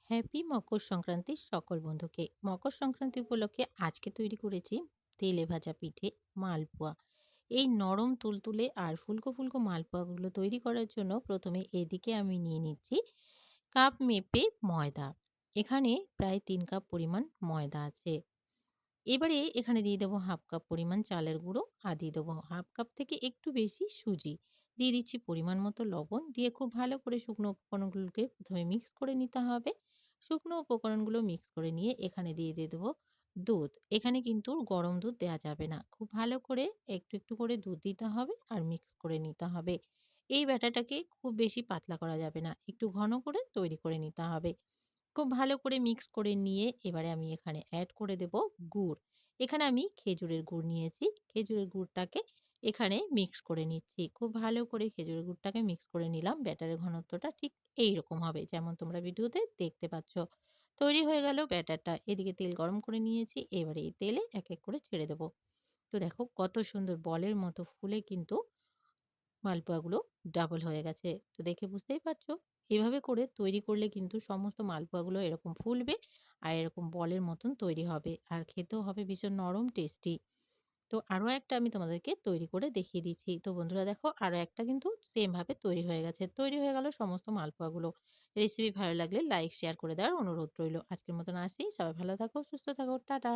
Happy মকর সংক্রান্তির সকল বন্ধুকে। মকর সংক্রান্তি উপলক্ষে আজকে তৈরি করেছি তেলে ভাজা পিঠে, মালপোয়া। এই নরম তুলতুলে আর ফুলকো ফুলকো মালপোয়াগুলো তৈরি করার জন্য প্রথমে এদিকে আমি নিয়ে নিচ্ছি কাপ মেপে ময়দা। এখানে প্রায় ৩ কাপ পরিমাণ ময়দা আছে। এবারে এখানে দিয়ে দেবো 1/2 কাপ পরিমাণ চালের গুঁড়ো আর দিয়ে দেবো 1/2 কাপ থেকে একটু বেশি সুজি। দিয়ে দিচ্ছি পরিমাণ মতো লবণ। দিয়ে খুব ভালো করে শুকনো উপকরণগুলোকে প্রথমে মিক্স করে নিতে হবে। শুকনো উপকরণগুলো মিক্স করে নিয়ে এখানে দিয়ে দেবো দুধ। এখানে কিন্তু গরম দুধ দেয়া যাবে না। খুব ভালো করে একটু করে দুধ দিতে হবে আর মিক্স করে নিতে হবে। এই ব্যাটাটাকে খুব বেশি পাতলা করা যাবে না। একটু ঘন করে তৈরি করে নিতে হবে। খুব ভালো করে মিক্স করে নিয়ে এবারে আমি এখানে এড করে দেব গুড়। এখানে আমি খেজুরের গুড় নিয়েছি। খেজুরের গুড়টাকে এখানে মিক্স করে নিচ্ছি। খুব ভালো করে খেজুরের গুড়টাকে মিক্স করে নিলাম। ব্যাটারের ঘনত্বটা ঠিক এইরকম হবে যেমন তোমরা ভিডিওতে দেখতে পাচ্ছ। তৈরি হয়ে গেল ব্যাটারটা। এদিকে তেল গরম করে নিয়েছি। এবারে এই তেলে এক করে ছেড়ে দেব। তো দেখো কত সুন্দর বলের মতো ফুলে কিন্তু মালপোয়াগুলো ডাবল হয়ে গেছে। তো দেখে বুঝতেই পারছো, এভাবে করে তৈরি করলে কিন্তু সমস্ত মালপোয়াগুলো এরকম ফুলবে আর এরকম বলের মতন তৈরি হবে। আর খেতেও হবে ভীষণ নরম টেস্টি। তো আরো একটা আমি তোমাদেরকে তৈরি করে দেখিয়ে দিচ্ছি। তো বন্ধুরা দেখো আরো একটা কিন্তু সেম ভাবে তৈরি হয়ে গেছে। তৈরি হয়ে গেল সমস্ত মালপোয়াগুলো। রেসিপি ভালো লাগলে লাইক শেয়ার করে দেওয়ার অনুরোধ রইল। আজকের মতন আসি। সবাই ভালো থাকো, সুস্থ থাকো। টাটা।